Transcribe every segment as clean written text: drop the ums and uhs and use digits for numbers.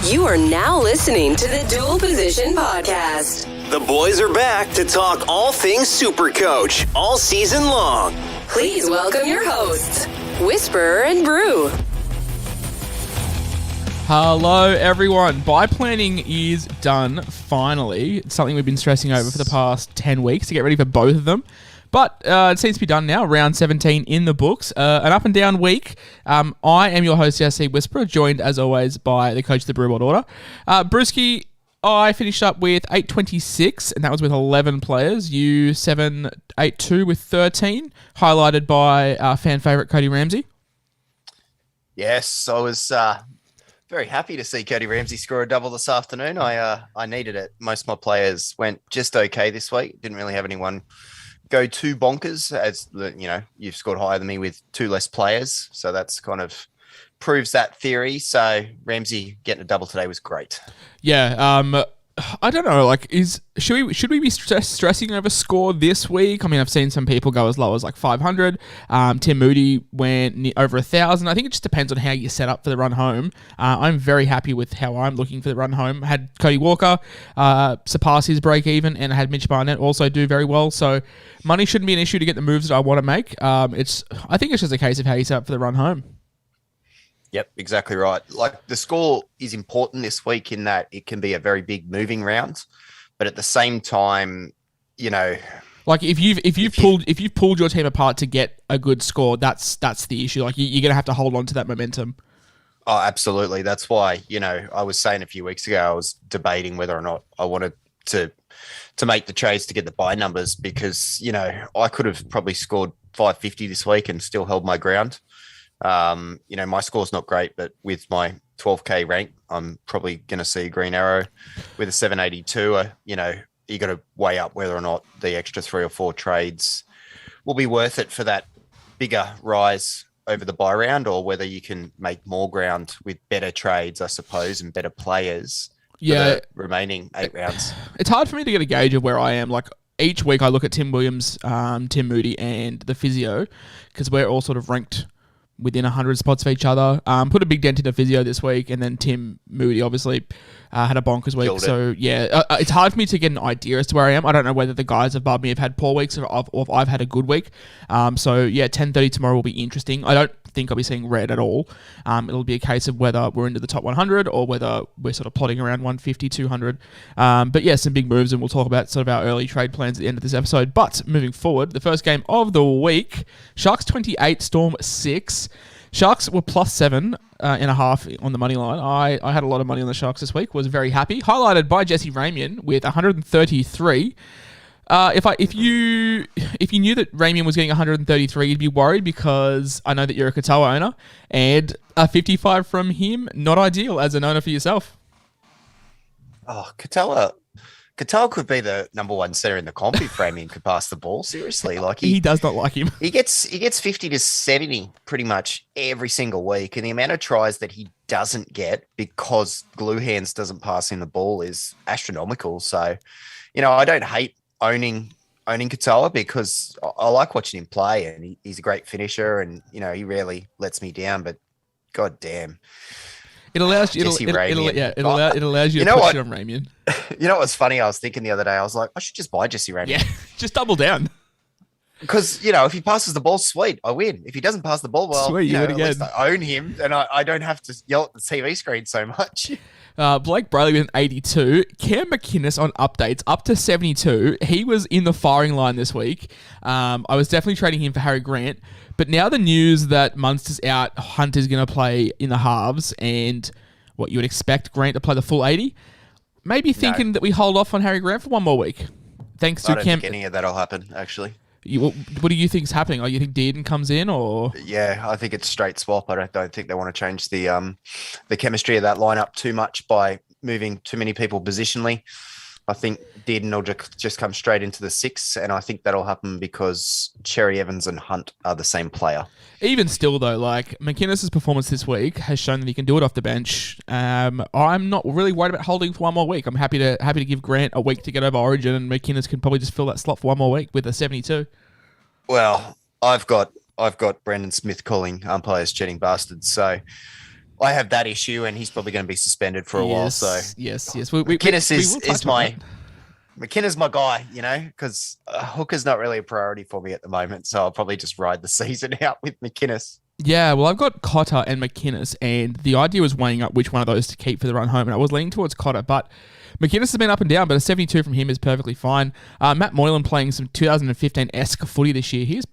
You are now listening to the Dual Position Podcast. The boys are back to talk all things Supercoach all season long. Please welcome your hosts, Whisperer and Brew. Hello, everyone. Bye planning is done, finally. It's something we've been stressing over for the past 10 weeks to get ready for both of them. But it seems to be done now. Round 17 in the books. An up and down week. I am your host, Jesse Whisperer, joined as always by the coach of the Brewbot Order. Brewski, I finished up with 826, and that was with 11 players. You 782 with 13, highlighted by our fan favourite Cody Ramsey. Yes, I was very happy to see Cody Ramsey score a double this afternoon. I needed it. Most of my players went just okay this week. Didn't really have anyone go too bonkers, as you know, you've scored higher than me with two less players. So that's kind of proves that theory. So Ramsey getting a double today was great. Yeah. I don't know. Like, should we be stressing over score this week? I mean, I've seen some people go as low as like 500. Tim Moody went over 1,000. I think it just depends on how you set up for the run home. I'm very happy with how I'm looking for the run home. I had Cody Walker surpass his break even, and I had Mitch Barnett also do very well. So money shouldn't be an issue to get the moves that I want to make. I think it's just a case of how you set up for the run home. Yep, exactly right. Like, the score is important this week in that it can be a very big moving round, but at the same time, you know, like if you've pulled your team apart to get a good score, that's the issue. Like, you're gonna have to hold on to that momentum. Oh, absolutely. That's why, you know, I was saying a few weeks ago, I was debating whether or not I wanted to make the trades to get the buy numbers, because, you know, I could have probably scored 550 this week and still held my ground. You know, my score's not great, but with my 12K rank, I'm probably going to see a green arrow with a 782. You know, you got to weigh up whether or not the extra 3 or 4 trades will be worth it for that bigger rise over the buy round, or whether you can make more ground with better trades, I suppose, and better players. Yeah, for the remaining 8 rounds. It's hard for me to get a gauge of where I am. Like, each week I look at Tim Williams, Tim Moody, and the physio, because we're all sort of ranked within 100 spots of each other. Put a big dent into physio this week, and then Tim Moody obviously had a bonkers week. So yeah, it's hard for me to get an idea as to where I am. I don't know whether the guys above me have had poor weeks or if I've had a good week. So yeah, 10:30 tomorrow will be interesting. I don't think I'll be seeing red at all. It'll be a case of whether we're into the top 100 or whether we're sort of plotting around 150, 200. But yeah, some big moves, and we'll talk about sort of our early trade plans at the end of this episode. But moving forward, the first game of the week, Sharks 28, Storm 6. Sharks were plus 7.5 on the money line. I had a lot of money on the Sharks this week. Was very happy. Highlighted by Jesse Ramian with 133. If you knew that Ramian was getting 133, you'd be worried, because I know that you're a Katoa owner, and a 55 from him, not ideal as an owner for yourself. Oh, Katoa could be the number one center in the comp if Ramian could pass the ball. Seriously, like he does not like him. He gets 50 to 70 pretty much every single week, and the amount of tries that he doesn't get because Glue Hands doesn't pass him the ball is astronomical. So, you know, I don't hate owning Katoa, because I like watching him play, and he's a great finisher, and, you know, he rarely lets me down. But god damn, it allows you. It allows you to push it on Ramian. You know what's funny? I was thinking the other day, I was like, I should just buy Jesse Ramian. Yeah, just double down. Because, you know, if he passes the ball, sweet, I win. If he doesn't pass the ball, well, sweet, you win again. At least I own him, and I don't have to yell at the TV screen so much. Blake Brayley with an 82. Cam McInnes on updates up to 72. He was in the firing line this week. I was definitely trading him for Harry Grant. But now the news that Munster's out, Hunt is going to play in the halves, and what you would expect Grant to play the full 80. Maybe thinking that we hold off on Harry Grant for one more week. Thanks to I don't think any of that'll happen, actually. What do you think is happening? You think Dearden comes in, or? Yeah, I think it's straight swap. I don't think they want to change the chemistry of that lineup too much by moving too many people positionally. I think Dearden will just come straight into the 6, and I think that'll happen because Cherry Evans and Hunt are the same player. Even still, though, like, McInnes' performance this week has shown that he can do it off the bench. I'm not really worried about holding for one more week. I'm happy to give Grant a week to get over Origin, and McInnes can probably just fill that slot for one more week with a 72. Well, I've got Brandon Smith calling umpires cheating bastards, so I have that issue, and he's probably going to be suspended for a while. So yes. McInnes will touch on that. McKinnon my guy, because hooker's not really a priority for me at the moment. So I'll probably just ride the season out with McInnes. Yeah, well, I've got Cotter and McInnes, and the idea was weighing up which one of those to keep for the run home, and I was leaning towards Cotter, but McInnes has been up and down, but a 72 from him is perfectly fine. Matt Moylan playing some 2015-esque footy this year. He's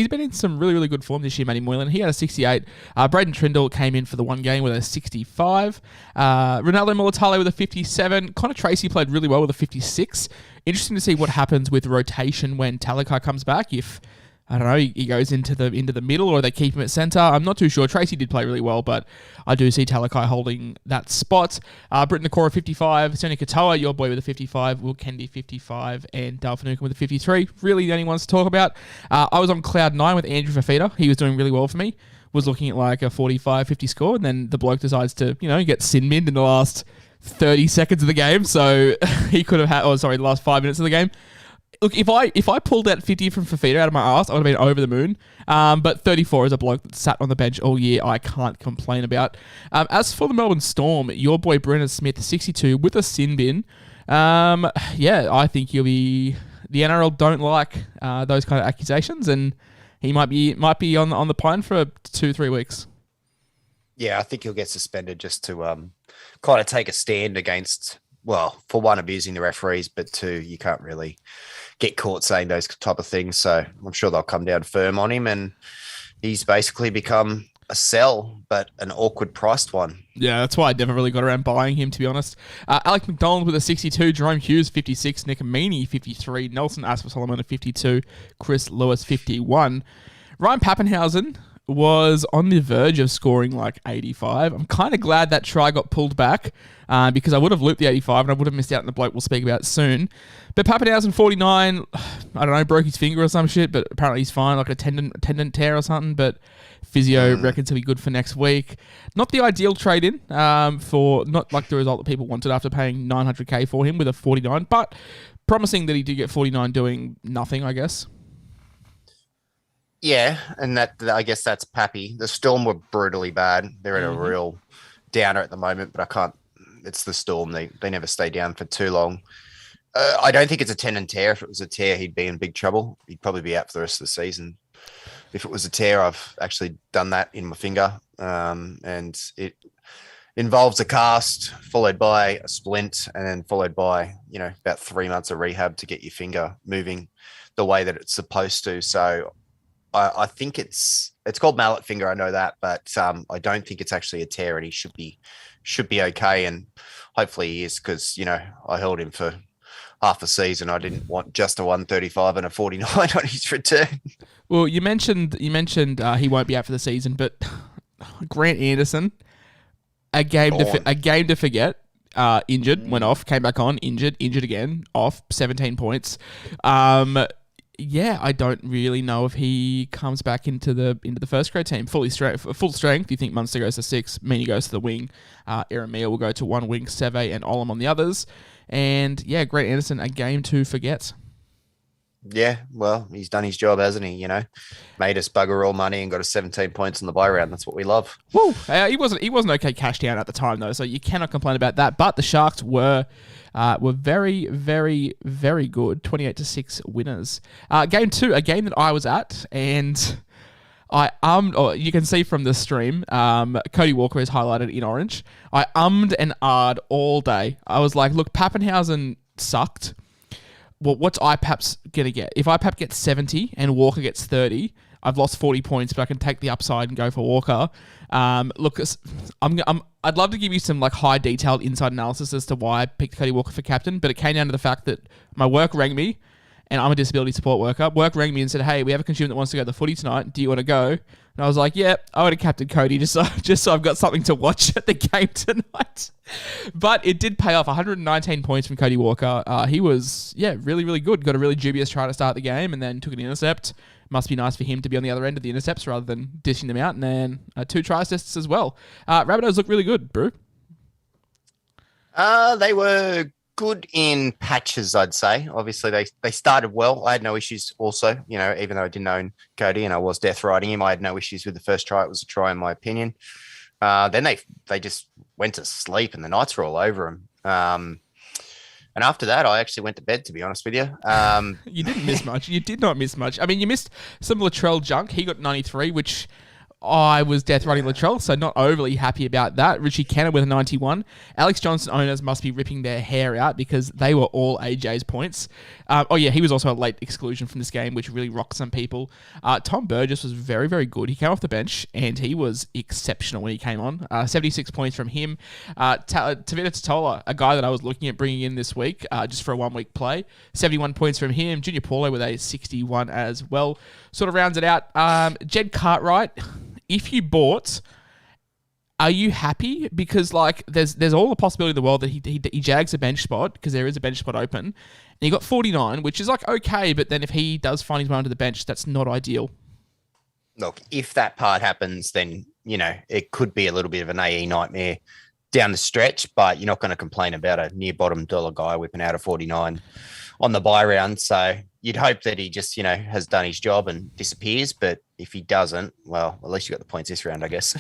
been in some really, really good form this year, Matty Moylan. He had a 68. Braden Trindle came in for the one game with a 65. Ronaldo Mulatalo with a 57. Connor Tracy played really well with a 56. Interesting to see what happens with rotation when Talakai comes back. If I don't know, he goes into the middle or they keep him at centre. I'm not too sure. Tracy did play really well, but I do see Talakai holding that spot. Britton Nakora 55, Sonny Katoa, your boy with a 55, Will Kendi 55, and Dale Finucane with a 53. Really the only ones to talk about. I was on cloud 9 with Andrew Fafita. He was doing really well for me. Was looking at like a 45, 50 score, and then the bloke decides to, get sin-minned in the last 30 seconds of the game. So he could have had, the last 5 minutes of the game. Look, if I pulled that 50 from Fafita out of my ass, I would have been over the moon. But 34 is a bloke that sat on the bench all year. I can't complain about. As for the Melbourne Storm, your boy Brennan Smith, 62 with a sin bin. I think you'll be. The NRL don't like those kind of accusations, and he might be on the pine for 2-3 weeks. Yeah, I think he'll get suspended just to kind of take a stand against. Well, for one, abusing the referees, but two, you can't really get caught saying those type of things. So I'm sure they'll come down firm on him, and he's basically become a sell, but an awkward priced one. Yeah, that's why I never really got around buying him, to be honest. Alec McDonald with a 62, Jerome Hughes 56, Nick Amini 53, Nelson Asper-Solomon a 52, Chris Lewis 51. Ryan Pappenhausen was on the verge of scoring like 85. I'm kind of glad that try got pulled back because I would have looped the 85 and I would have missed out on the bloke we'll speak about soon. But Pappenhausen 49, I don't know, broke his finger or some shit, but apparently he's fine, like a tendon tear or something, but physio reckons he'll be good for next week. Not the ideal trade-in for not like the result that people wanted after paying $900K for him with a 49, but promising that he did get 49 doing nothing, I guess. Yeah, and that I guess that's Pappy. The Storm were brutally bad. They're in a real downer at the moment, but I can't. It's the Storm. They never stay down for too long. I don't think it's a tendon tear. If it was a tear, he'd be in big trouble. He'd probably be out for the rest of the season. If it was a tear, I've actually done that in my finger, and it involves a cast followed by a splint, and then followed by about 3 months of rehab to get your finger moving the way that it's supposed to. So I think it's called mallet finger. I know that, but I don't think it's actually a tear, and he should be okay. And hopefully he is, because I held him for half a season. I didn't want just a 135 and a 49 on his return. Well, you mentioned he won't be out for the season, but Grant Anderson, a game to forget. Injured, went off, came back on, injured again, off, 17 points. I don't really know if he comes back into the first grade team. Full strength. You think Munster goes to 6, Meany goes to the wing, Eremia will go to one wing, Seve and Olam on the others. And Grant Anderson, a game to forget. Yeah, well, he's done his job, hasn't he? Made us bugger all money and got us 17 points in the buy round. That's what we love. Woo! He wasn't okay cash down at the time though, so you cannot complain about that. But the Sharks were very, very, very good. 28-6 winners. Game 2, a game that I was at, and you can see from the stream, Cody Walker is highlighted in orange. I and ahed all day. I was like, look, Pappenhausen sucked. Well, what's IPAP's going to get? If IPAP gets 70 and Walker gets 30, I've lost 40 points, but I can take the upside and go for Walker. Look, I'd love to give you some like high detailed inside analysis as to why I picked Cody Walker for captain, but it came down to the fact that my work rang me, and I'm a disability support worker. Work rang me and said, hey, we have a consumer that wants to go to the footy tonight. Do you want to go? And I was like, yeah, I would have captained Cody just so I've got something to watch at the game tonight. But it did pay off. 119 points from Cody Walker. He was, really, really good. Got a really dubious try to start the game and then took an intercept. Must be nice for him to be on the other end of the intercepts rather than dishing them out. And then 2 try assists as well. Rabbitohs look really good, Brew. They were good in patches, I'd say. Obviously, they started well. I had no issues also, even though I didn't own Cody and I was death riding him, I had no issues with the first try. It was a try in my opinion. Then they just went to sleep, and the Knights were all over them. And after that, I actually went to bed, to be honest with you. You didn't miss much. You did not miss much. I mean, you missed some Latrell junk. He got 93, which I was death running Latrell, so not overly happy about that. Richie Kenner with a 91. Alex Johnson owners must be ripping their hair out because they were all AJ's points. He was also a late exclusion from this game, which really rocked some people. Tom Burgess was very, very good. He came off the bench, and he was exceptional when he came on. 76 points from him. Tavita Totola, a guy that I was looking at bringing in this week, just for a one-week play. 71 points from him. Junior Paulo with a 61 as well. Sort of rounds it out. Jed Cartwright, if you bought, are you happy? Because there's all the possibility in the world that he jags a bench spot, because there is a bench spot open, and he got 49, which is okay, but then if he does find his way onto the bench, that's not ideal. Look, if that part happens, then it could be a little bit of an AE nightmare down the stretch, but you're not going to complain about a near bottom dollar guy whipping out a 49 on the bye round. So you'd hope that he just, has done his job and disappears. But if he doesn't, well, at least you got the points this round, I guess.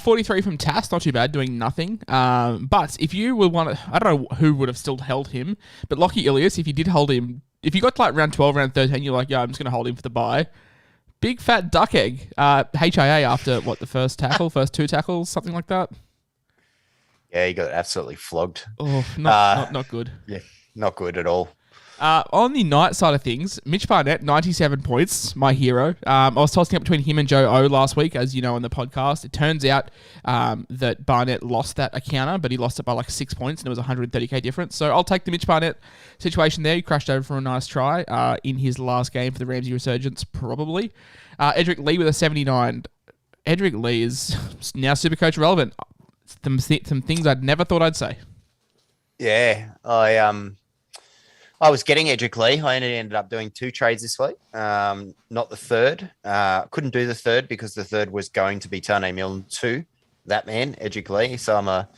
43 from Tass, not too bad, doing nothing. But if you would want to, I don't know who would have still held him, but Lockie Ilias, if you did hold him, if you got to round 12, round 13, you're like, yeah, I'm just going to hold him for the bye. Big fat duck egg. HIA after the first two tackles, something like that. Yeah, he got absolutely flogged. Oh, not good. Yeah, not good at all. On the night side of things, Mitch Barnett, 97 points, my hero. I was tossing up between him and Joe O last week, as you know, on the podcast. It turns out that Barnett lost that encounter, but he lost it by 6 points, and it was a 130k difference. So I'll take the Mitch Barnett situation there. He crashed over for a nice try in his last game for the Ramsey Resurgence, probably. Edric Lee with a 79. Edric Lee is now Supercoach relevant. Some things I'd never thought I'd say. Yeah, I was getting Edric Lee. I ended up doing 2 trades this week, not the third. Couldn't do the third because the third was going to be Tane Milne to that man, Edric Lee. So I'm a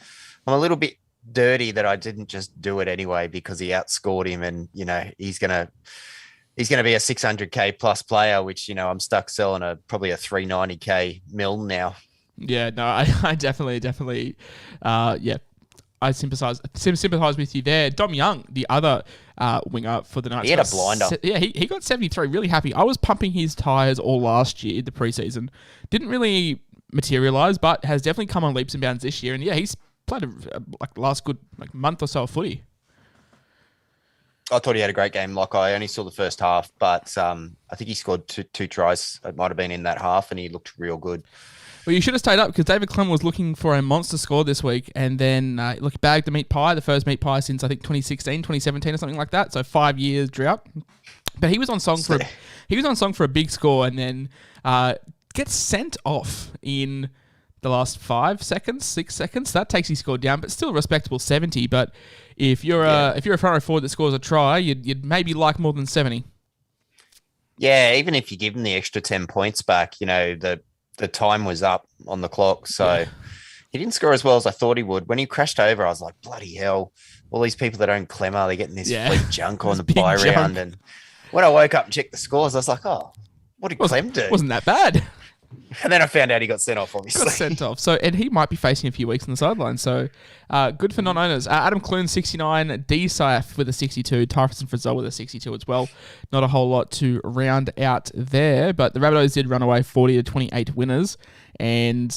little bit dirty that I didn't just do it anyway because he outscored him, and he's gonna be a 600k plus player, which I'm stuck selling probably a 390k Milne now. Yeah, no, I definitely, I sympathise with you there. Dom Young, the other winger for the Knights. He had a blinder. He got 73. Really happy. I was pumping his tyres all last year, the preseason. Didn't really materialise, but has definitely come on leaps and bounds this year. And yeah, he's played last good month or so of footy. I thought he had a great game. I only saw the first half, but I think he scored two tries. It might have been in that half, and he looked real good. Well, you should have stayed up because David Clem was looking for a monster score this week, and then bagged the meat pie, the first meat pie since I think 2016, 2017 or something like that. So 5 years drought. But he was on song for a big score, and then gets sent off in the last 6 seconds. That takes his score down, but still a respectable 70. But if you're a front row forward that scores a try, you'd maybe like more than 70. Yeah, even if you give him the extra 10 points back, the time was up on the clock. So he didn't score as well as I thought he would. When he crashed over, I was like, bloody hell, all these people that own Clemmer, they're getting this fleet junk on the bye round. And when I woke up and checked the scores, I was like, oh, what did Clem do? Wasn't that bad. And then I found out he got sent off, obviously. Got sent off. So, and he might be facing a few weeks on the sideline. So, good for non-owners. Adam Clune, 69. D. Saif with a 62. Typhus and Frizzell with a 62 as well. Not a whole lot to round out there. But the Rabbitohs did run away 40-28 winners. And,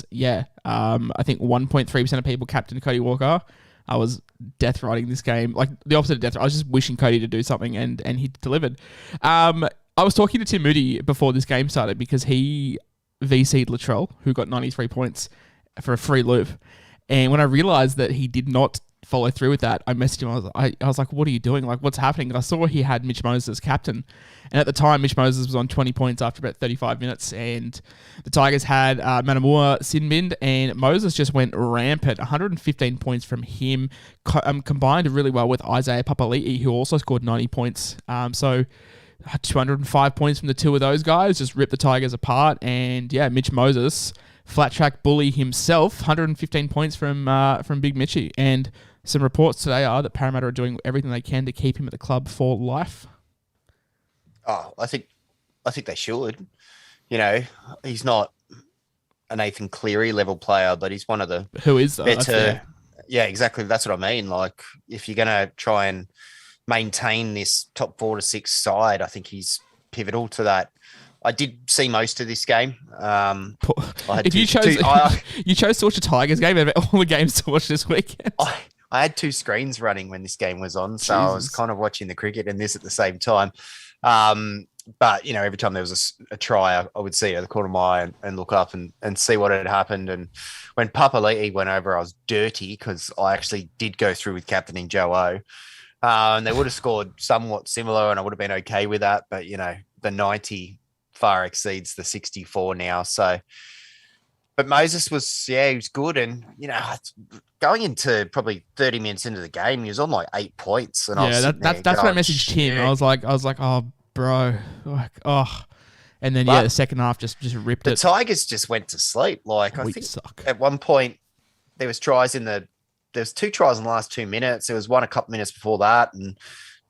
I think 1.3% of people captained Cody Walker. I was death riding this game. Like, the opposite of death. I was just wishing Cody to do something, and he delivered. I was talking to Tim Moody before this game started because he VC'd Latrell, who got 93 points for a free loop. And when I realised that he did not follow through with that, I messaged him. I was like, what are you doing? Like, what's happening? And I saw he had Mitch Moses as captain. And at the time, Mitch Moses was on 20 points after about 35 minutes. And the Tigers had Manamua, Sinbind, and Moses just went rampant. 115 points from him, combined really well with Isaiah Papali'i, who also scored 90 points. So 205 points from the two of those guys, just ripped the Tigers apart. And Mitch Moses, flat track bully himself, 115 points from Big Mitchie. And some reports today are that Parramatta are doing everything they can to keep him at the club for life. Oh, I think they should. He's not a Nathan Cleary level player, but he's one of the Who is though? better. Yeah, exactly. That's what I mean. Like, if you're going to try and maintain this top 4 to 6 side, I think he's pivotal to that. I did see most of this game. If you chose, you chose to watch a Tigers game out of all the games to watch this weekend. I had 2 screens running when this game was on, so I was kind of watching the cricket and this at the same time. But, every time there was a try, I would see it at the corner of my eye and look up and see what had happened. And when Papali'i went over, I was dirty because I actually did go through with captaining Joe O. And they would have scored somewhat similar and I would have been okay with that. But, the 90 far exceeds the 64 now. So, but Moses was, he was good. And, going into probably 30 minutes into the game, he was on like 8 points. And that's what I messaged him. I was like, oh, bro, and then the second half just ripped it. The Tigers just went to sleep. Like, I think suck. At one point there was 2 tries in the last 2 minutes. There was one a couple minutes before that, and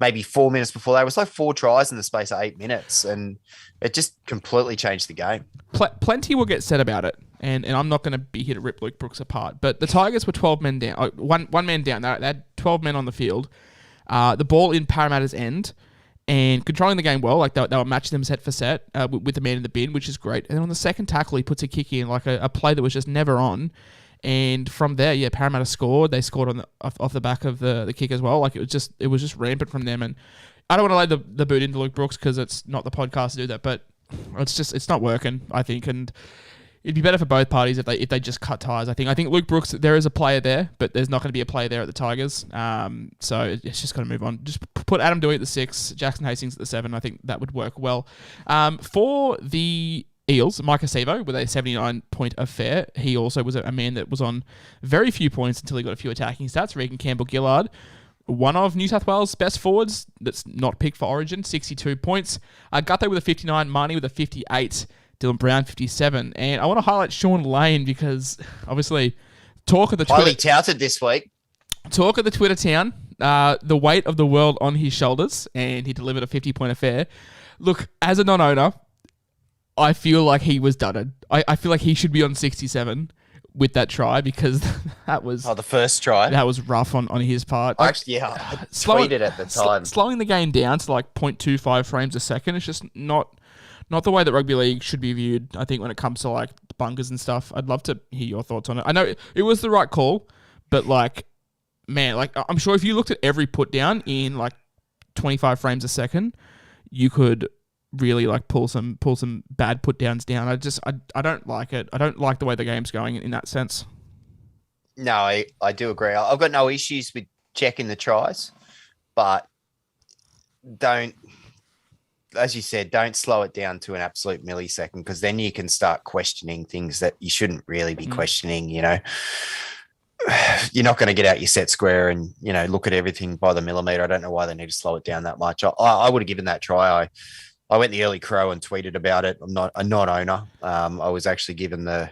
maybe 4 minutes before that. It was like 4 tries in the space of 8 minutes, and it just completely changed the game. Plenty will get said about it, and I'm not going to be here to rip Luke Brooks apart. But the Tigers were 12 men down, one man down. They had 12 men on the field. The ball in Parramatta's end. And controlling the game well, like they were matching them set for set with the man in the bin, which is great. And then on the second tackle, he puts a kick in, like a play that was just never on. And from there, Parramatta scored. They scored on off the back of the kick as well. Like it was just rampant from them. And I don't want to lay the boot into Luke Brooks because it's not the podcast to do that, but it's not working, I think. And it'd be better for both parties if they just cut ties. I think Luke Brooks, there is a player there, but there's not going to be a player there at the Tigers. So it's just got to move on. Just put Adam Dewey at the 6, Jackson Hastings at the 7. I think that would work well. For the Eels, Mike Acevo with a 79-point affair. He also was a man that was on very few points until he got a few attacking stats. Regan Campbell-Gillard, one of New South Wales' best forwards that's not picked for Origin, 62 points. Gutho with a 59, Marnie with a 58, Dylan Brown 57. And I want to highlight Sean Lane because obviously talk of the highly touted this week. Talk of the Twitter town, the weight of the world on his shoulders, and he delivered a 50-point affair. Look, as a non-owner, I feel like he was done. I feel like he should be on 67 with that try because that was... the first try. That was rough on his part. Actually, I tweeted at the time. Slowing the game down to like 0.25 frames a second is just not the way that rugby league should be viewed, I think, when it comes to like bunkers and stuff. I'd love to hear your thoughts on it. I know it was the right call, but like, man, like I'm sure if you looked at every put down in like 25 frames a second, you could really like pull some bad put downs down. I don't like it. I don't like the way the game's going in that sense. No, I do agree. I've got no issues with checking the tries, but don't, as you said, don't slow it down to an absolute millisecond because then you can start questioning things that you shouldn't really be questioning, You're not going to get out your set square and, look at everything by the millimeter. I don't know why they need to slow it down that much. I would have given that try. I went the early crow and tweeted about it. I'm not a non-owner. I was actually given the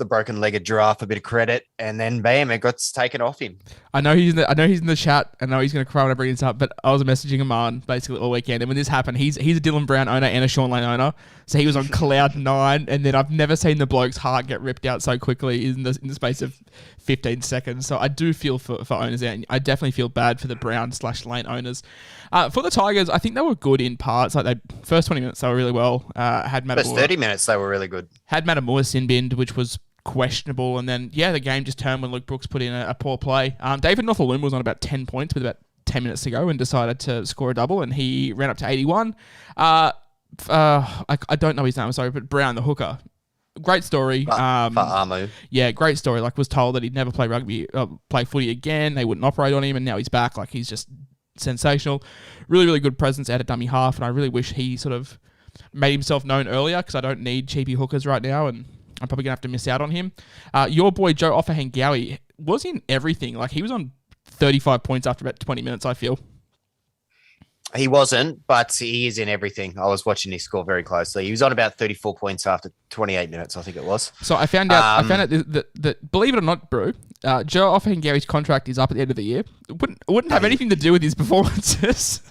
broken-legged giraffe a bit of credit, and then bam, it got taken off him. I know he's in the chat. I know he's going to cry when I bring this up, but I was messaging him on basically all weekend, and when this happened, he's a Dylan Brown owner and a Sean Lane owner, so he was on cloud 9, and then I've never seen the bloke's heart get ripped out so quickly in the space of 15 seconds. So I do feel for owners out, and I definitely feel bad for the Brown/Lane owners. For the Tigers, I think they were good in parts. Like first 20 minutes, they were really well. First 30 minutes, they were really good. Had Matamua sin binned, which was questionable, and then the game just turned when Luke Brooks put in a poor play. David Northalum was on about 10 points with about 10 minutes to go and decided to score a double, and he ran up to 81. I don't know his name, sorry, but Brown, the hooker. Great story. For Amu. Yeah, great story. Like, was told that he'd never play footy again. They wouldn't operate on him, and now he's back. Like, he's just sensational. Really, really good presence out of dummy half, and I really wish he sort of made himself known earlier because I don't need cheapy hookers right now, and I'm probably going to have to miss out on him. Your boy Joe Offahengawi was in everything. Like, he was on 35 points after about 20 minutes, I feel. He wasn't, but he is in everything. I was watching his score very closely. He was on about 34 points after 28 minutes, I think it was. So I found out that believe it or not, bro, Joe Offahengawi's contract is up at the end of the year. It wouldn't have anything to do with his performances.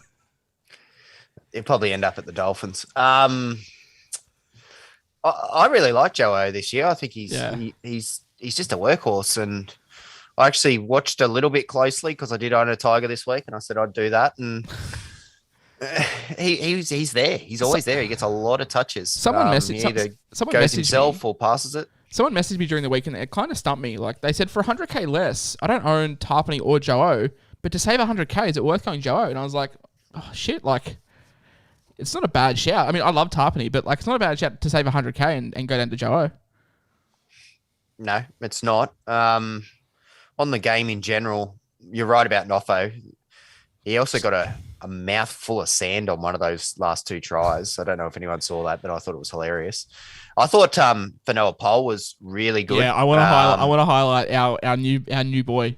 He'll probably end up at the Dolphins. I really like Joe this year. I think he's just a workhorse, and I actually watched a little bit closely because I did own a Tiger this week, and I said I'd do that, and he's there. He's always there. He gets a lot of touches. Someone goes himself or passes it. Someone messaged me during the week, and it kind of stumped me. Like they said, for 100k less, I don't own Tarpany or Joe, but to save 100k, is it worth going Joe? And I was like, oh shit, like. It's not a bad shout. I mean, I love Tarpany, but like it's not a bad shout to save 100k and go down to Joe. No, it's not. On the game in general, you're right about Noffo. He also got a mouthful of sand on one of those last 2 tries. I don't know if anyone saw that, but I thought it was hilarious. I thought Fanoa Pole was really good. Yeah, I want to highlight our new boy.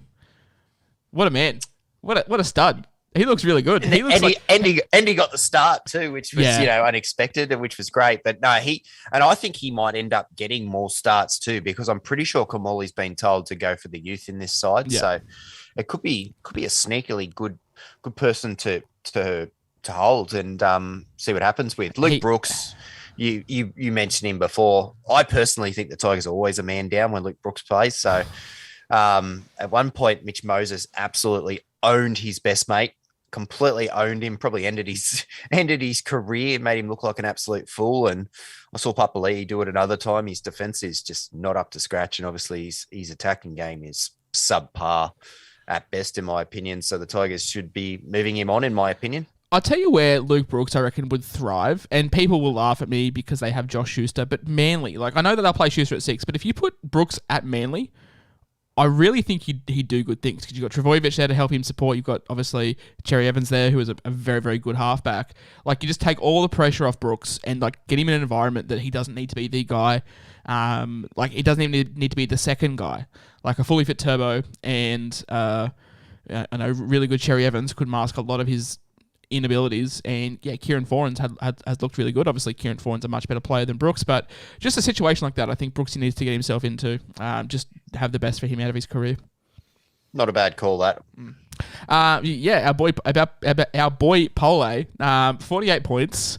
What a man! What a stud! He looks really good. He got the start too, which was unexpected and which was great. But no, I think he might end up getting more starts too, because I'm pretty sure Kamali's been told to go for the youth in this side. Yeah. So it could be a sneakily good person to hold and see what happens with Luke Brooks. You mentioned him before. I personally think the Tigers are always a man down when Luke Brooks plays. So at one point, Mitch Moses absolutely owned his best mate. Completely owned him, probably ended his career, made him look like an absolute fool. And I saw Papali'i do it another time. His defense is just not up to scratch, and obviously his attacking game is subpar at best, in my opinion. So the Tigers should be moving him on, in my opinion. I'll tell you where Luke Brooks, I reckon, would thrive, and people will laugh at me because they have Josh Schuster, but Manly, like I know that they'll play Schuster at 6, but if you put Brooks at Manly, I really think he'd do good things, because you've got Travojevic there to help him support. You've got, obviously, Cherry Evans there, who is a very, very good halfback. Like, you just take all the pressure off Brooks and, like, get him in an environment that he doesn't need to be the guy. Like, he doesn't even need to be the second guy. Like, a fully fit Turbo and I know really good Cherry Evans could mask a lot of his inabilities, and Kieran Foran's has looked really good. Obviously, Kieran Foran's a much better player than Brooks, but just a situation like that, I think Brooks needs to get himself into, just have the best for him out of his career. Not a bad call, that. Our boy Pole, 48 points.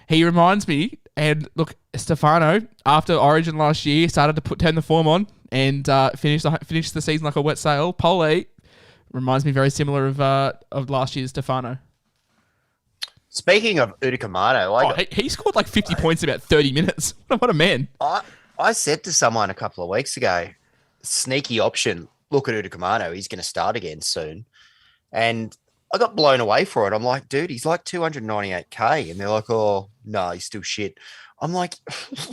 He reminds me, and look, Stefano, after Origin last year, started to turn the form on and finished the season like a wet sail. Pole reminds me very similar of last year's Stefano. Speaking of Udikamano, he scored like 50 points in about 30 minutes. What a man. I said to someone a couple of weeks ago, sneaky option, look at Udikamano, he's going to start again soon. And I got blown away for it. I'm like, dude, he's like 298K. And they're like, oh, no, he's still shit. I'm like,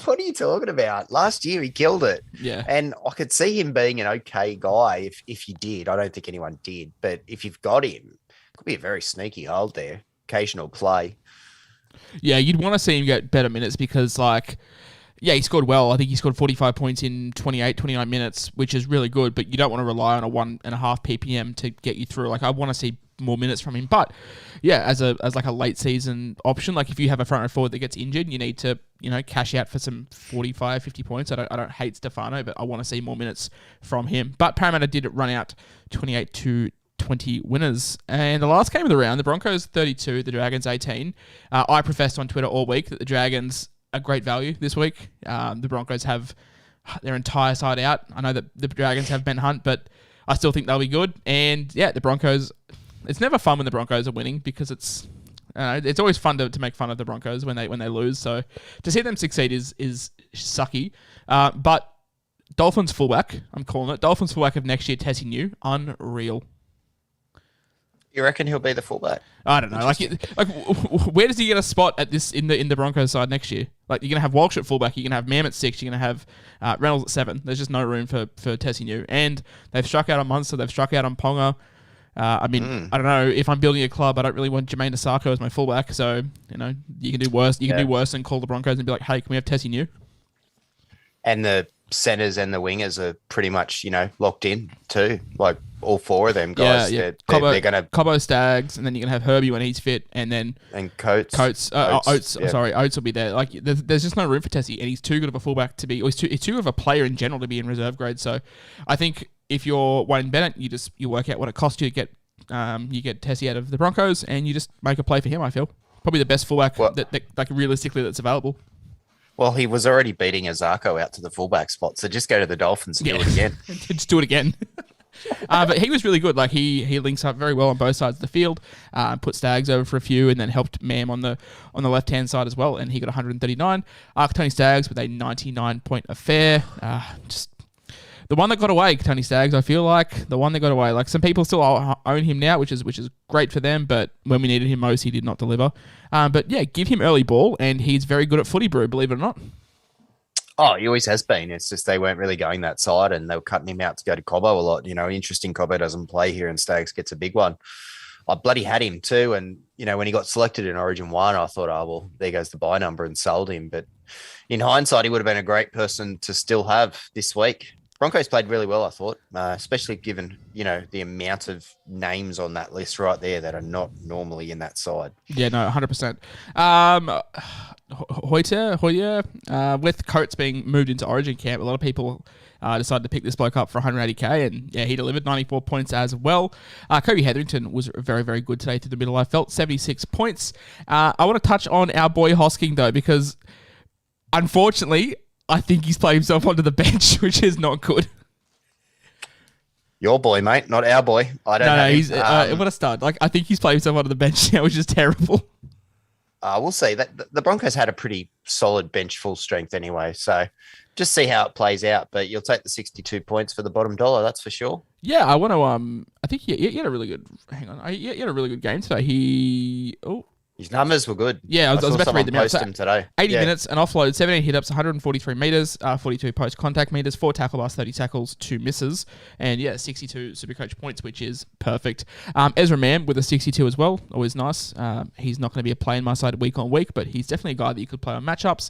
what are you talking about? Last year he killed it. Yeah. And I could see him being an okay guy if you did. I don't think anyone did. But if you've got him, it could be a very sneaky hold there. Occasional play. Yeah, you'd want to see him get better minutes because, like, he scored well. I think he scored 45 points in 29 minutes, which is really good, but you don't want to rely on a 1.5 ppm to get you through. Like, I want to see more minutes from him. But, as like a late season option, like if you have a front row forward that gets injured, you need to, cash out for some 45, 50 points. I don't hate Stefano, but I want to see more minutes from him. But Parramatta did run out 28-20 winners. And the last game of the round, the Broncos 32, the Dragons 18. I professed on Twitter all week that the Dragons are great value this week. The Broncos have their entire side out. I know that the Dragons have Ben Hunt, but I still think they'll be good. And the Broncos, it's never fun when the Broncos are winning because it's always fun to make fun of the Broncos when they lose. So to see them succeed is sucky. But Dolphins fullback, I'm calling it. Dolphins fullback of next year, Tessie New, unreal. You reckon he'll be the fullback? I don't know. Like, where does he get a spot at this in the Broncos side next year? Like, you're gonna have Walsh at fullback, you're gonna have Mam at 6, you're gonna have Reynolds at 7. There's just no room for Tessie New, and they've struck out on Munster, they've struck out on Ponga. I don't know, if I'm building a club, I don't really want Jermaine Asako as my fullback. So you can do worse. You can do worse than call the Broncos and be like, hey, can we have Tessie New? And the centers and the wingers are pretty much locked in too. Like, all 4 of them guys. Yeah. They're going to Cobbo, Staggs, and then you're going to have Herbie when he's fit, and then Coates. Oates. Yeah. Sorry, Oates will be there. Like, there's just no room for Tessie, and he's too good of a fullback to be. Or he's too good of a player in general to be in reserve grade. So, I think if you're Wayne Bennett, you work out what it costs you to get Tessie out of the Broncos, and you just make a play for him. I feel probably the best fullback that realistically that's available. Well, he was already beating Azarko out to the fullback spot, so just go to the Dolphins and do it again. Just do it again. But he was really good. Like he links up very well on both sides of the field, put Stags over for a few, and then helped Mam on the left hand side as well. And he got 139. Tony Stags with a 99-point affair. Just the one that got away, Tony Stags. I feel like the one that got away. Like some people still own him now, which is great for them. But when we needed him most, he did not deliver. But yeah, give him early ball, and he's very good at footy brew. Believe it or not. Oh, he always has been. It's just they weren't really going that side, and they were cutting him out to go to Cobbo a lot. Interesting. Cobbo doesn't play here, and Stags gets a big one. I bloody had him too, and when he got selected in Origin 1, I thought, oh well, there goes the buy number, and sold him. But in hindsight, he would have been a great person to still have this week. Broncos played really well, I thought, especially given the amount of names on that list right there that are not normally in that side. Yeah, no, 100%. Hoyer, with Coates being moved into Origin camp, a lot of people decided to pick this bloke up for 180k, and yeah, he delivered 94 points as well. Kobe Hetherington was very, very good today through the middle. I felt 76 points. I want to touch on our boy Hosking though, because unfortunately, I think he's played himself onto the bench, which is not good. Your boy, mate, not our boy. I don't know. No, he's what a stud. Like I think he's played himself onto the bench now, which is terrible. We'll see. That the Broncos had a pretty solid bench full strength anyway, so just see how it plays out. But you'll take the 62 points for the bottom dollar, that's for sure. Yeah, I want to. I think he had a really good. Hang on, he had a really good game today. His numbers were good. Yeah, I was about to read them out. So today. 80 minutes, an offload, 17 hit-ups, 143 metres, 42 post-contact metres, 4 tackle bars, 30 tackles, 2 misses, and yeah, 62 Supercoach points, which is perfect. Ezra Mam with a 62 as well, always nice. He's not going to be a play in my side week on week, but he's definitely a guy that you could play on matchups.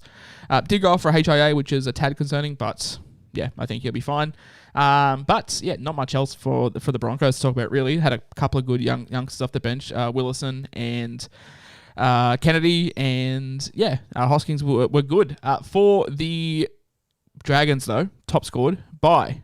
Did go off for HIA, which is a tad concerning, but yeah, I think he'll be fine. But yeah, not much else for the Broncos to talk about really. Had a couple of good youngsters off the bench, Willison and Kennedy, and yeah, Hoskins were good. For the Dragons, though, top scored by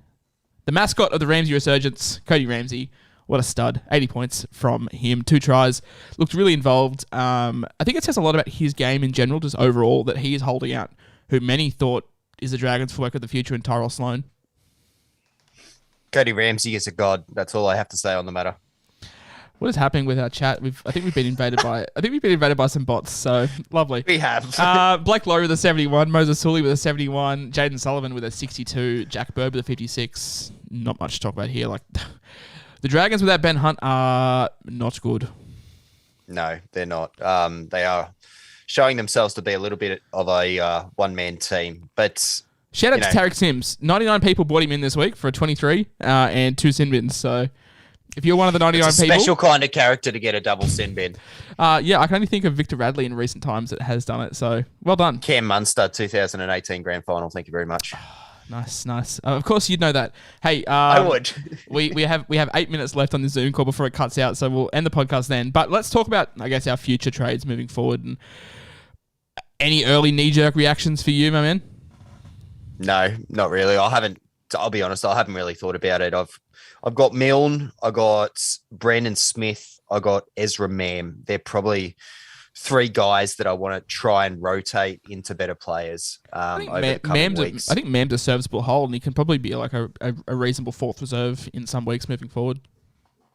the mascot of the Ramsey Resurgence, Cody Ramsey. What a stud. 80 points from him. 2 tries. Looked really involved. I think it says a lot about his game in general, just overall, that he is holding out who many thought is the Dragons' fullback of the future in Tyrell Sloan. Cody Ramsey is a god. That's all I have to say on the matter. What is happening with our chat? I think we've been invaded by some bots. So lovely. We have. Blake Lowe with a 71, Moses Sully with a 71, Jaden Sullivan with a 62, Jack Bird with a 56. Not much to talk about here. Like the Dragons without Ben Hunt are not good. No, they're not. They are showing themselves to be a little bit of a one-man team. But shout out to Tarek Sims. 99 people bought him in this week for a 23 and 2 sin bins. So if you're one of the 99 it's a people, special kind of character to get a double sin bin. Yeah, I can only think of Victor Radley in recent times that has done it. So well done. Cam Munster, 2018 grand final. Thank you very much. Nice. Of course, you'd know that. Hey, I would. we have 8 minutes left on the Zoom call before it cuts out, so we'll end the podcast then. But let's talk about, I guess, our future trades moving forward and any early knee-jerk reactions for you, my man. No, not really. I'll be honest, I haven't really thought about it. I've got Milne, I got Brandon Smith, I got Ezra Mam. They're probably 3 guys that I want to try and rotate into better players over the coming weeks. I think Mam's a serviceable hold, and he can probably be like a reasonable 4th reserve in some weeks moving forward.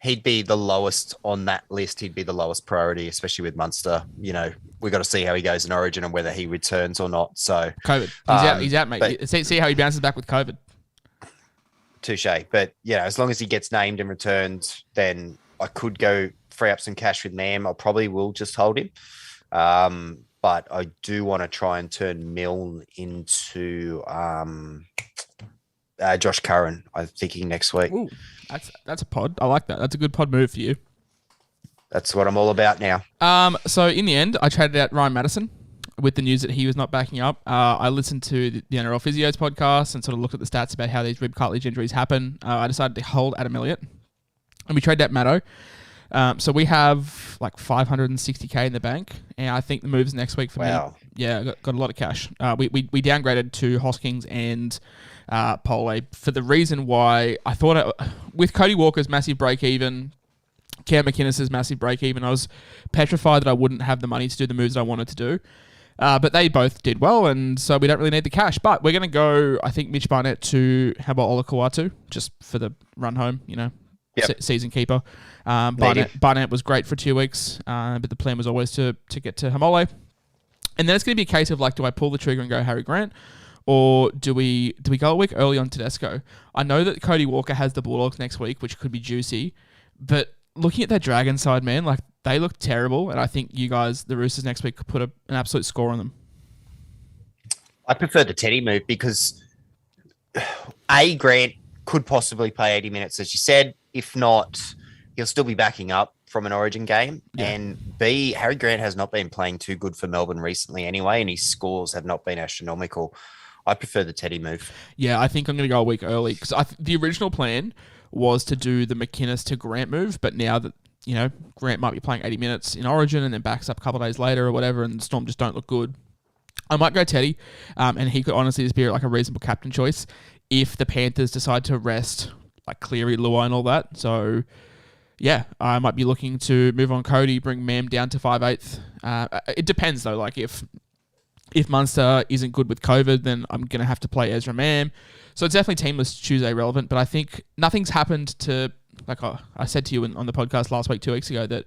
He'd be the lowest on that list. He'd be the lowest priority, especially with Munster. We got to see how he goes in Origin and whether he returns or not. So COVID, he's out, mate. See how he bounces back with COVID. Touche. But as long as he gets named and returned, then I could go free up some cash with Mam. I probably will just hold him. But I do want to try and turn Milne into Josh Curran. I'm thinking next week. Ooh, that's a pod. I like that. That's a good pod move for you. That's what I'm all about now. So in the end, I traded out Ryan Madison with the news that he was not backing up. I listened to the NRL Physios podcast and sort of looked at the stats about how these rib cartilage injuries happen. I decided to hold Adam Elliott, and we traded out Maddo. So we have like 560k in the bank, and I think the moves next week for me. Yeah, got a lot of cash. We downgraded to Hoskins and Pole for the reason why I thought with Cody Walker's massive break even, Cam McInnes' massive break even, I was petrified that I wouldn't have the money to do the moves that I wanted to do. But they both did well, and so we don't really need the cash. But we're going to go, I think, Mitch Barnett to, how about Ola Kawatu, just for the run home, season keeper. Barnett was great for 2 weeks, but the plan was always to get to Hamole. And then it's going to be a case of, like, do I pull the trigger and go Harry Grant, or do we go a week early on Tedesco? I know that Cody Walker has the Bulldogs next week, which could be juicy, but looking at that Dragon side, man, like, they look terrible, and I think you guys, the Roosters next week, could put an absolute score on them. I prefer the Teddy move because Grant could possibly play 80 minutes, as you said. If not, he'll still be backing up from an Origin game. Yeah. And B, Harry Grant has not been playing too good for Melbourne recently anyway, and his scores have not been astronomical. I prefer the Teddy move. Yeah, I think I'm going to go a week early because the original plan was to do the McInnes to Grant move, but now that, Grant might be playing 80 minutes in Origin and then backs up a couple of days later or whatever, and Storm just don't look good, I might go Teddy, and he could honestly just be like a reasonable captain choice if the Panthers decide to rest like Cleary, Luai and all that. So, yeah, I might be looking to move on Cody, bring Mam down to 5/8. It depends, though. Like, if Munster isn't good with COVID, then I'm going to have to play Ezra Mam. So it's definitely Teamless Tuesday relevant, but I think nothing's happened to, like I said to you on the podcast last week, 2 weeks ago, that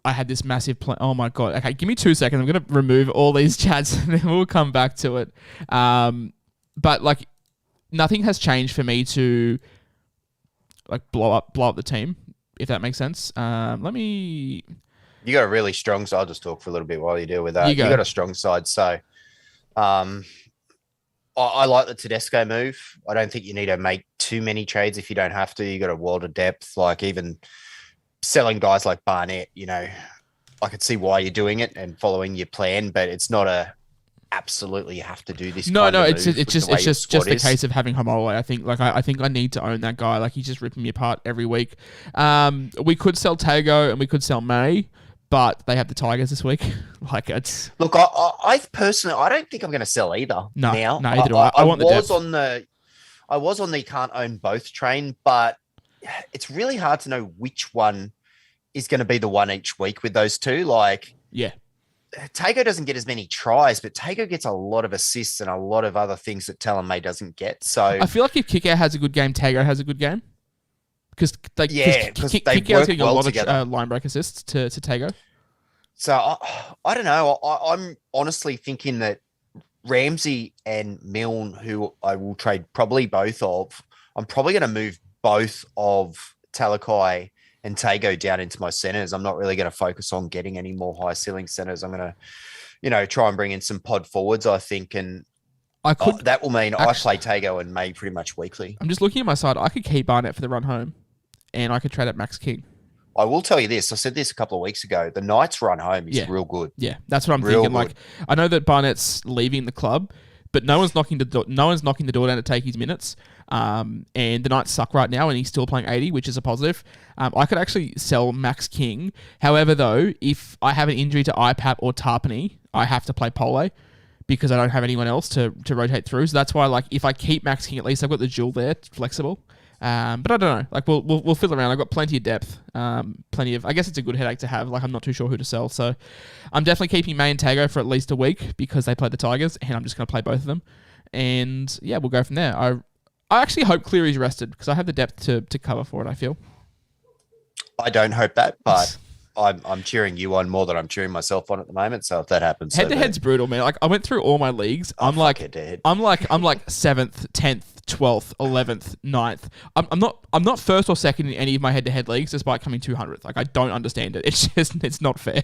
I had this massive plan. Oh, my God. Okay, give me 2 seconds. I'm going to remove all these chats, and then we'll come back to it. But, like, nothing has changed for me to, like, blow up the team, if that makes sense. You got a really strong side. I'll just talk for a little bit while you deal with that. You got a strong side. So I like the Tedesco move. I don't think you need to make too many trades if you don't have to. You got a world of depth. Like, even selling guys like Barnett, I could see why you're doing it and following your plan, but it's not absolutely you have to do this. No, it's just the case of having Hamole. I think I need to own that guy. Like, he's just ripping me apart every week. We could sell Tago and we could sell May, but they have the Tigers this week. Like, it's look. I personally, I don't think I'm going to sell either. No, now. No, either do I. I want the depth. I was on the can't own both train, but it's really hard to know which one is going to be the one each week with those two. Like, yeah. Tago doesn't get as many tries, but Tago gets a lot of assists and a lot of other things that Talon doesn't get. So I feel like if Kickout has a good game, Tago has a good game. Because Kickout's getting a lot of line break assists to Tago. So I don't know. I'm honestly thinking that Ramsey and Milne, who I will trade probably both of, I'm probably going to move both of Talakai and Tago down into my centers. I'm not really going to focus on getting any more high ceiling centers. I'm going to, try and bring in some pod forwards, I think. And that will mean I play Tago and May pretty much weekly. I'm just looking at my side. I could keep Barnett for the run home and I could trade at Max King. I will tell you this. I said this a couple of weeks ago. The Knights run home is real good. Yeah, that's what I'm thinking. Good. Like, I know that Barnett's leaving the club, but no one's knocking the door down to take his minutes. And the Knights suck right now, and he's still playing 80, which is a positive. I could actually sell Max King. However, though, if I have an injury to IPAP or Tarpany, I have to play Pole because I don't have anyone else to rotate through. So that's why, like, if I keep Max King, at least I've got the dual there, flexible. But I don't know. Like, we'll fiddle around. I've got plenty of depth. Plenty of. I guess it's a good headache to have. Like, I'm not too sure who to sell. So I'm definitely keeping May and Tago for at least a week because they play the Tigers, and I'm just going to play both of them. And yeah, we'll go from there. I actually hope Cleary's rested because I have the depth to cover for it, I feel. I don't hope that, but I'm cheering you on more than I'm cheering myself on at the moment. So if that happens, head-to-head's brutal, man. Like, I went through all my leagues. I'm like 7th, 10th, 12th, 11th, 9th. I'm not first or second in any of my head-to-head leagues despite coming 200th. Like, I don't understand it. It's not fair.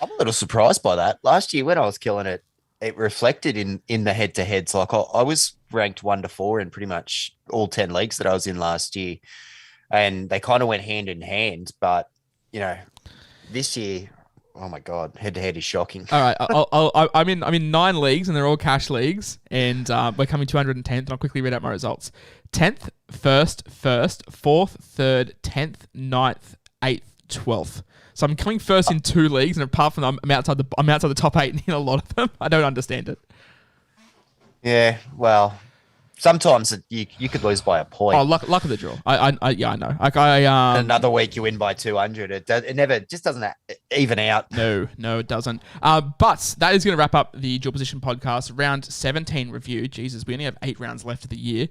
I'm a little surprised by that. Last year when I was killing it, it reflected in the head-to-heads. Like, I was ranked 1 to 4 in pretty much all 10 leagues that I was in last year. And they kind of went hand in hand. But, this year, oh my God, head-to-head is shocking. All right, I'm in 9 leagues, and they're all cash leagues. And we're coming 210th, and I'll quickly read out my results. 10th, 1st, 4th, 3rd, 10th, 9th, 8th, 12th. So I'm coming first in 2 leagues, and apart from that, I'm outside the top 8 in a lot of them. I don't understand it. Yeah, well, sometimes you could lose by a point. Oh, luck of the draw. Yeah, I know. Like Another week you win by 200. It never just doesn't even out. No, it doesn't. But that is going to wrap up the Dual Position Podcast round 17 review. Jesus, we only have 8 rounds left of the year.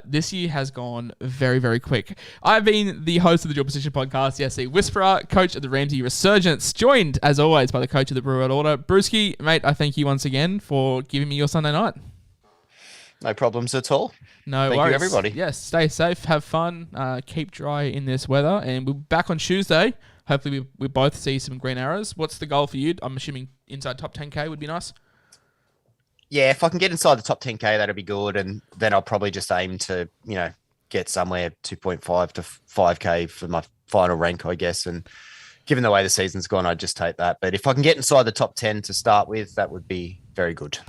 This year has gone very, very quick. I've been the host of the Dual Position Podcast, yes, the Whisperer, coach of the Ramsey Resurgence, joined as always by the coach of the Brew World Order, Brewski. Mate, I thank you once again for giving me your Sunday night. No problems at all. No Thank worries. you, everybody. Yes, stay safe, have fun, keep dry in this weather, and we'll be back on Tuesday. Hopefully we both see some green arrows. What's the goal for you? I'm assuming inside top 10K would be nice. Yeah, if I can get inside the top 10K, that'd be good. And then I'll probably just aim to, get somewhere 2.5 to 5K for my final rank, I guess. And given the way the season's gone, I'd just take that. But if I can get inside the top 10 to start with, that would be very good.